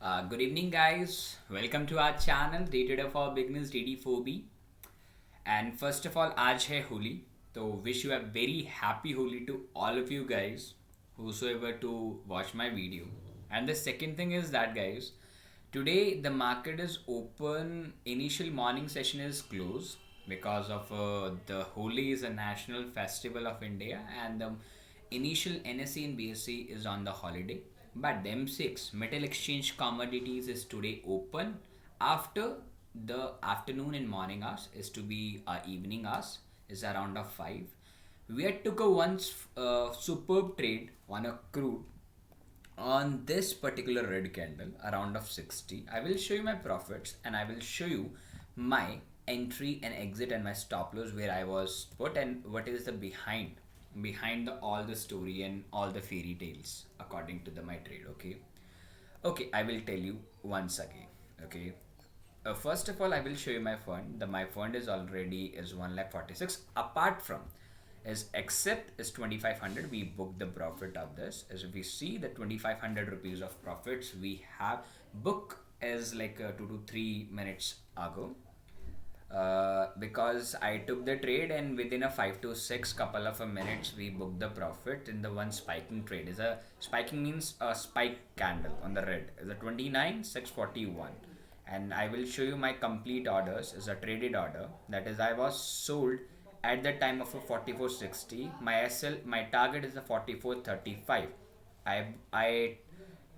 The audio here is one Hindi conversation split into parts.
Good evening, guys. Welcome to our channel, Dated for Beginners DD4B. And first of all, आज है होली तो wish you a very happy Holi to all of you guys, whosoever to watch my video. And the second thing is that, guys, today the market is open. Initial morning session is closed because of the Holi is a national festival of India, and the initial NSE and BSE is on the holiday. But the M6 metal exchange commodities is today open after the afternoon and morning hours is to be evening hours is around of 5. We had took a once superb trade on a crude on this particular red candle around of 60. I will show you my profits and I will show you my entry and exit and my stop loss where I was put and what is the behind all the story and all the fairy tales according to my trade. Okay, I will tell you once again. Okay, first of all, I will show you my fund. My fund is already is 1,46,000. Apart from is except is 2,500, we booked the profit of this. As we see the 2,500 rupees of profits we have book is like 2 to 3 minutes ago. Because I took the trade and within a 5 to 6 couple of minutes we booked the profit in the one spiking trade. Is a spiking means a spike candle on the red is a 29,641, and I will show you my complete orders is a traded order, that is I was sold at the time of a 44.60. My SL my target is a 44.35. I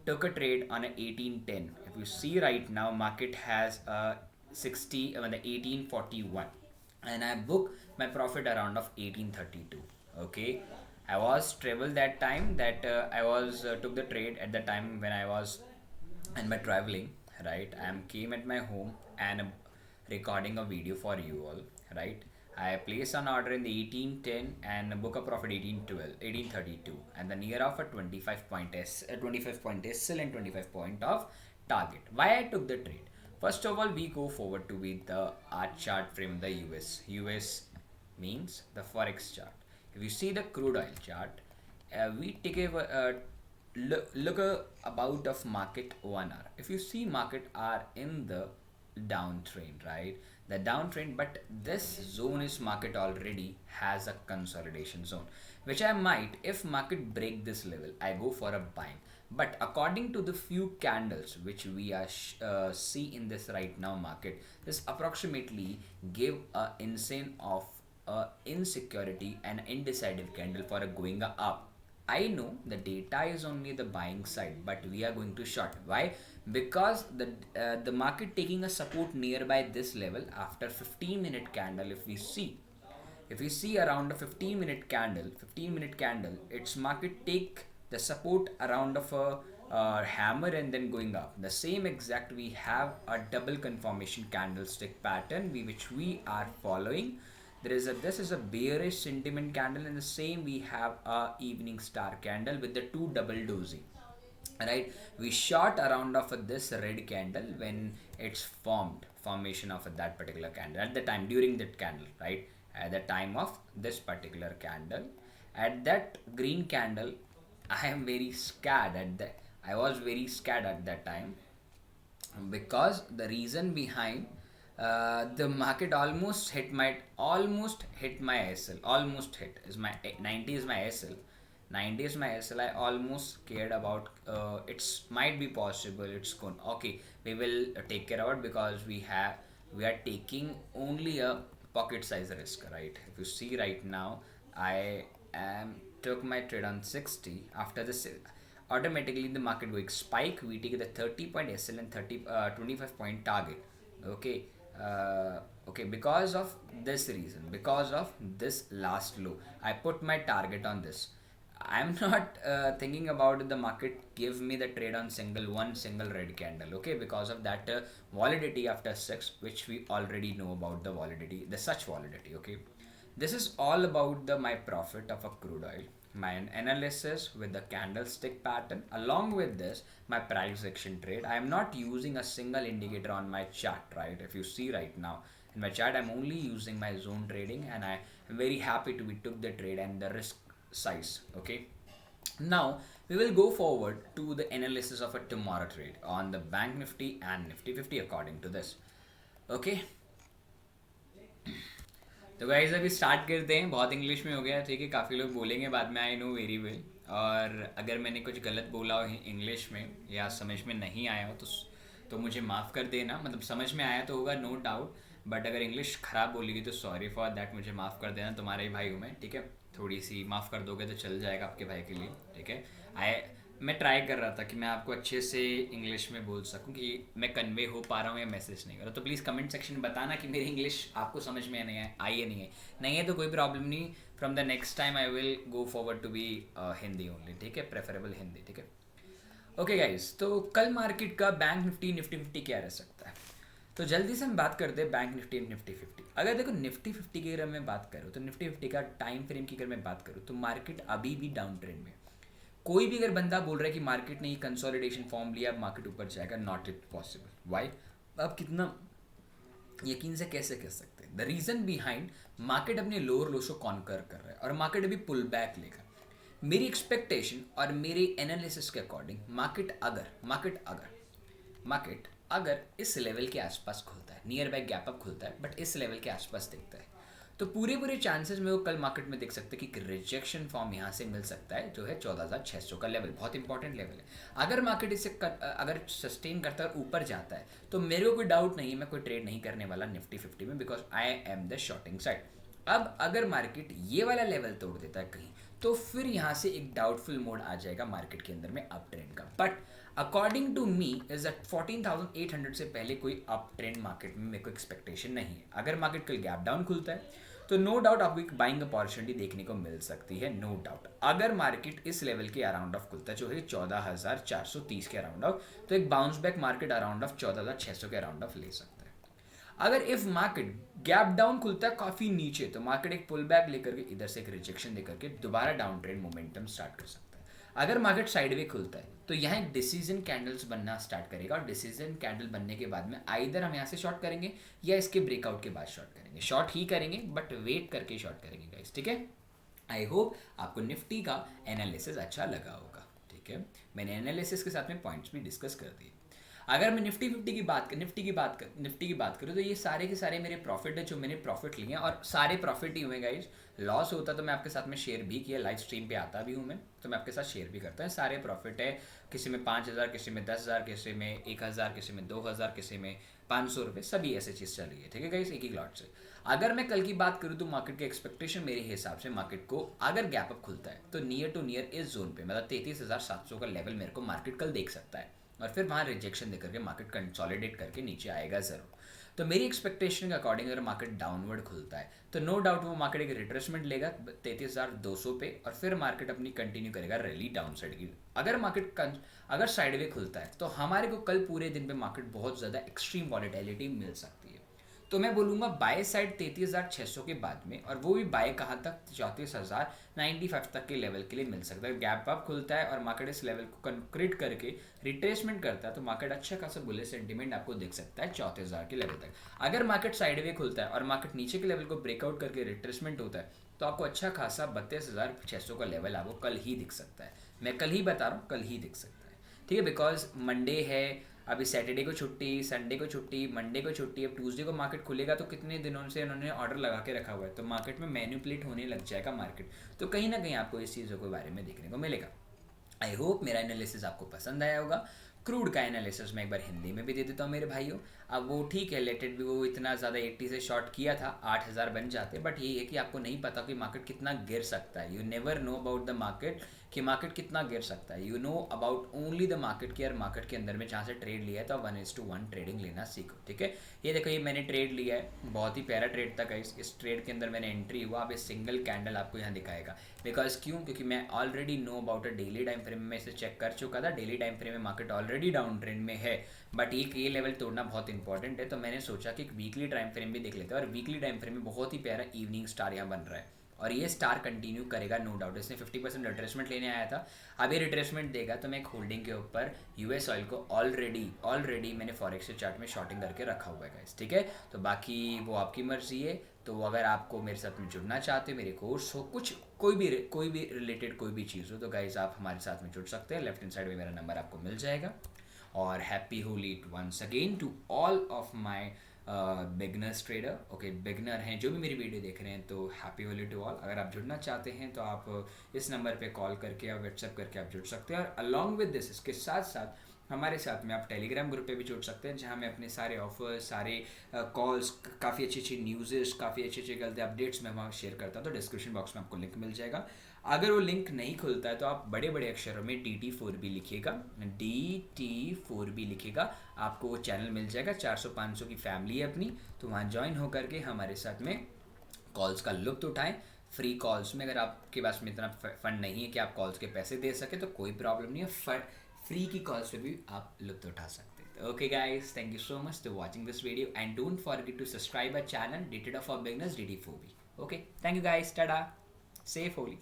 took a trade on a 18.10. If you see right now, market has a 60 the 18.41, and I booked my profit around of 18.32. Okay, I was travel that time that I was took the trade at the time when I was in my traveling. Right, I am came at my home and recording a video for you all. Right, I place an order in the 1810 and book a profit 1812, 1832, and the near of a 25 point SL and 25 point of target. Why I took the trade? First of all, we go forward to with the art chart from the US. US means the forex chart. If you see the crude oil chart, we take a look about of market 1 hour. If you see market are in the downtrend, right? The downtrend, but this zone is market already has a consolidation zone, which I might if market break this level, I go for a buying. But according to the few candles which we are see in this right now market, this approximately give a insane of insecurity and indecisive candle for a going up. I know the data is only the buying side, but we are going to short. Why? Because the market taking a support nearby this level after 15-minute candle. If we see around a 15-minute candle, its market take the support around of a hammer and then going up. The same exact we have a double confirmation candlestick pattern which we are following. This is a bearish sentiment candle, and the same we have a evening star candle with the two double dozy. Right, we shot around of this red candle when it's formation of that particular candle at the time during that candle, right, at the time of this particular candle. At that green candle, I am very scared at that. I was very scared at that time because the reason behind the market almost hit my SL, almost hit is my 90 is my SL. 90 is my SL. I almost scared about it's might be possible it's going okay, we will take care of it because we are taking only a pocket size risk, right? If you see right now, I am took my trade on 60. After this, automatically the market going spike, we take the 30 point SL and 25 point target. Okay, okay, because of this reason, because of this last low, I put my target on this. I'm not thinking about the market give me the trade on one single red candle. Okay, because of that volatility after 6, which we already know about the volatility, the such volatility. Okay, this is all about the my profit of a crude oil, my analysis with the candlestick pattern. Along with this, my price action trade. I am not using a single indicator on my chart, right? If you see right now in my chart, I'm only using my zone trading, and I am very happy to be took the trade and the risk size. Okay, now we will go forward to the analysis of a tomorrow trade on the Bank Nifty and Nifty 50 according to this. Okay. तो गाइज अभी स्टार्ट करते हैं. बहुत इंग्लिश में हो गया, ठीक है. काफ़ी लोग बोलेंगे बाद में, आई नो वेरी वेल. और अगर मैंने कुछ गलत बोला हो इंग्लिश में या समझ में नहीं आया हो तो मुझे माफ़ कर देना. मतलब समझ में आया तो होगा, नो डाउट. बट अगर इंग्लिश ख़राब बोलेगी तो सॉरी फॉर दैट, मुझे माफ़ कर देना. तुम्हारे ही भाई हूँ मैं, ठीक है. थोड़ी सी माफ़ कर दोगे तो चल जाएगा आपके भाई के लिए, ठीक है. मैं ट्राई कर रहा था कि मैं आपको अच्छे से इंग्लिश में बोल सकूं कि मैं कन्वे हो पा रहा हूँ या मैसेज नहीं कर रहा. तो प्लीज़ कमेंट सेक्शन में बताना कि मेरी इंग्लिश आपको समझ में नहीं आई है, नहीं है तो कोई प्रॉब्लम नहीं. From the next time I will go forward to be Hindi only, ठीक है. प्रेफरेबल हिंदी, ठीक है. ओके गाइज, तो कल मार्केट का बैंक निफ्टी 50 क्या रह सकता है. तो जल्दी से हम बात करते हैं बैंक निफ्टी एंड निफ्टी 50. अगर देखो निफ्टी 50 की अगर मैं बात करूँ तो निफ्टी 50 का टाइम फ्रेम की अगर मैं बात करूँ तो मार्केट अभी भी डाउन ट्रेंड में. कोई भी अगर बंदा बोल रहा है कि मार्केट ने कंसोलिडेशन फॉर्म लिया, मार्केट ऊपर जाएगा, नॉट इट पॉसिबल. वाई? आप कितना यकीन से कैसे कह सकते हैं? द रीजन बिहाइंड, मार्केट अपने लोअर लोस को कॉन्कर कर रहा है और मार्केट अभी पुल बैक लेगा. मेरी एक्सपेक्टेशन और मेरे एनालिसिस के अकॉर्डिंग मार्केट अगर इस लेवल के आसपास खुलता है, नियर बाय गैप अप खुलता है, बट इस लेवल के आसपास दिखता है, तो पूरे चांसेस में वो कल मार्केट में देख सकते हैं कि रिजेक्शन फॉर्म यहाँ से मिल सकता है, जो है 14,600 का लेवल. बहुत इंपॉर्टेंट लेवल है. अगर मार्केट इसे अगर सस्टेन करता है और ऊपर जाता है तो मेरे को कोई डाउट नहीं है, मैं कोई ट्रेड नहीं करने वाला निफ्टी 50 में, because I am the shorting side. अब अगर मार्केट ये वाला लेवल तोड़ देता है कहीं, तो फिर यहाँ से एक डाउटफुल मोड आ जाएगा मार्केट के अंदर में अप ट्रेंड का. But according to me is that 14,800 से पहले कोई अप ट्रेंड मार्केट में मेरे को एक्सपेक्टेशन नहीं है. अगर मार्केट कल गैप डाउन खुलता है तो नो डाउट आपको एक बाइंग अपॉर्चुनिटी देखने को मिल सकती है, नो डाउट. अगर मार्केट इस लेवल के अराउंड ऑफ खुलता है, जो है 14,430 के अराउंड ऑफ, तो एक bounce back market around of 14,600 के अराउंड ऑफ ले सकता है. अगर इफ मार्केट गैप डाउन खुलता है काफ़ी नीचे, तो मार्केट एक पुल बैक लेकर के इधर से एक रिजेक्शन देकर के दोबारा डाउन ट्रेंड मोमेंटम स्टार्ट कर सकता है. अगर मार्केट साइडवे खुलता है तो यहाँ एक डिसीजन कैंडल्स बनना स्टार्ट करेगा और डिसीजन कैंडल बनने के बाद में आइदर हम यहाँ से शॉर्ट करेंगे या इसके ब्रेकआउट के बाद शॉर्ट करेंगे. शॉर्ट ही करेंगे बट वेट करके शॉर्ट करेंगे गाइस, ठीक है. आई होप आपको निफ्टी का एनालिसिस अच्छा लगा होगा, ठीक है. मैंने एनालिसिस के साथ में पॉइंट्स भी डिस्कस कर दिए. अगर मैं निफ्टी 50 की बात करूँ तो ये सारे के सारे मेरे प्रॉफिट है जो मैंने प्रॉफिट लिए हैं, और सारे प्रॉफिट ही हुए गाइस. लॉस होता तो मैं आपके साथ में शेयर भी किया, लाइव स्ट्रीम पे आता भी हूँ मैं, तो मैं आपके साथ शेयर भी करता हूँ. सारे प्रॉफिट है, किसी में 5,000, किसी में 10,000, किसी में 1,000, किसी में 2,000, किसी में 500 रुपये, सभी ऐसे चीज़ चल रही है, ठीक है गाइस, एक ही लॉट से. अगर मैं कल की बात करूँ तो मार्केट के एक्सपेक्टेशन मेरे हिसाब से मार्केट को अगर गैप अप खुलता है तो नियर टू नियर इस जोन पे, मतलब 33,700 का लेवल मेरे को मार्केट कल देख सकता है, और फिर वहाँ रिजेक्शन देकर के मार्केट कंसोलिडेट करके नीचे आएगा ज़रूर. तो मेरी एक्सपेक्टेशन के अकॉर्डिंग अगर मार्केट डाउनवर्ड खुलता है तो नो डाउट वो मार्केट एक रिट्रेसमेंट लेगा 33,200 पे, और फिर मार्केट अपनी कंटिन्यू करेगा रैली डाउन साइड की. अगर मार्केट अगर साइडवे खुलता है तो हमारे को कल पूरे दिन पे मार्केट बहुत ज़्यादा एक्सट्रीम वॉलेटिलिटी मिल सकती है. तो मैं बोलूँगा बाय साइड 33,600 के बाद में, और वो भी बाय कहाँ तक, 34,095 तक के लेवल के लिए मिल सकता है. गैप अप खुलता है और मार्केट इस लेवल को कंक्रीट करके रिट्रेसमेंट करता है तो मार्केट अच्छा खासा बुलिश सेंटीमेंट आपको देख सकता है 34,000 के लेवल तक. अगर मार्केट साइडवे खुलता है और मार्केट नीचे के लेवल को ब्रेकआउट करके रिट्रेसमेंट होता है तो आपको अच्छा खासा 32,600 का लेवल आपको कल ही दिख सकता है. मैं कल ही बता रहा हूँ, कल ही दिख सकता है, ठीक है. बिकॉज मंडे है, अभी सैटरडे को छुट्टी, संडे को छुट्टी, मंडे को छुट्टी, अब ट्यूसडे को मार्केट खुलेगा तो कितने दिनों से उन्होंने ऑर्डर लगा के रखा हुआ है, तो मार्केट में मैनिपुलेट होने लग जाएगा मार्केट. तो कहीं ना कहीं आपको इस चीज़ों के बारे में देखने को मिलेगा. आई होप मेरा एनालिसिस आपको पसंद आया होगा. क्रूड का एनालिसिस मैं एक बार हिंदी में भी दे देता हूँ मेरे भाइयों. अब वो ठीक है, लेटेड भी वो इतना ज़्यादा 80 से शॉर्ट किया था, 8,000 बन जाते, बट यही है कि आपको नहीं पता कि मार्केट कितना गिर सकता है. You never know about the market कि मार्केट कितना गिर सकता है. You know about only the market की, यार मार्केट के अंदर में जहाँ से ट्रेड लिया है तो 1:1 ट्रेडिंग लेना सीखो, ठीक है. ये देखो, ये मैंने ट्रेड लिया है, बहुत ही प्यारा ट्रेड था गाइस. इस ट्रेड के अंदर मैंने एंट्री हुआ. अब इस सिंगल कैंडल आपको यहाँ दिखाएगा, बिकॉज क्योंकि मैं already know about a daily time frame में इसे चेक कर चुका था. डेली टाइम फ्रेम में मार्केट ऑलरेडी डाउन ट्रेंड में है, बट ये लेवल तोड़ना बहुत इंपॉर्टेंट है. तो मैंने सोचा कि एक वीकली टाइम फ्रेम भी देख लेते हैं, और वीकली टाइम फ्रेम में बहुत ही प्यारा इवनिंग स्टार यहाँ बन रहा है, और ये स्टार कंटिन्यू करेगा नो डाउट। इसने 50% रिट्रेसमेंट लेने आया था, अब ये रिट्रेसमेंट देगा तो मैं एक होल्डिंग के ऊपर यूएस ऑयल को ऑलरेडी मैंने फॉरेक्स के चार्ट में शॉर्टिंग करके रखा हुआ है गाइस, ठीक है। तो बाकी वो आपकी मर्जी है। तो अगर आपको मेरे साथ में जुड़ना चाहते हो, मेरे कोर्स हो, कुछ कोई भी रिलेटेड कोई भी चीज़ हो, तो गाइज आप हमारे साथ में जुड़ सकते हैं। लेफ्ट हैंड साइड में मेरा नंबर आपको मिल जाएगा। और happy Holi once again to all of my beginners trader. Okay, beginner हैं जो भी मेरी वीडियो देख रहे हैं, तो हैप्पी होली टू ऑल। अगर आप जुड़ना चाहते हैं तो आप इस नंबर पे कॉल करके या व्हाट्सएप करके आप जुड़ सकते हैं। और अलॉन्ग विद दिस, इसके साथ साथ हमारे साथ में आप टेलीग्राम ग्रुप पे भी जुड़ सकते हैं, जहाँ मैं अपने सारे ऑफर्स, सारे कॉल्स, काफ़ी अच्छी अच्छी न्यूज़, काफ़ी अच्छे अच्छे गलत अपडेट्स मैं वहाँ शेयर करता हूँ। तो डिस्क्रिप्शन बॉक्स में आपको लिंक मिल जाएगा। अगर वो लिंक नहीं खुलता है तो आप बड़े बड़े अक्षरों में DT4B लिखिएगा, DT4B लिखिएगा, आपको वो चैनल मिल जाएगा। 400-500 की फैमिली है अपनी, तो वहाँ ज्वाइन होकर के हमारे साथ में कॉल्स का लुत्फ उठाएं। फ्री कॉल्स में अगर आपके पास में इतना फंड नहीं है कि आप कॉल्स के पैसे दे सके तो कोई प्रॉब्लम नहीं है, फ्री की कॉल्स पे भी आप लुत्फ उठा सकते हैं। Okay guys, thank you so much to watching this video and don't forget to subscribe our channel dated for beginners DT4B। Okay, thank you guys, tata, safe Holi.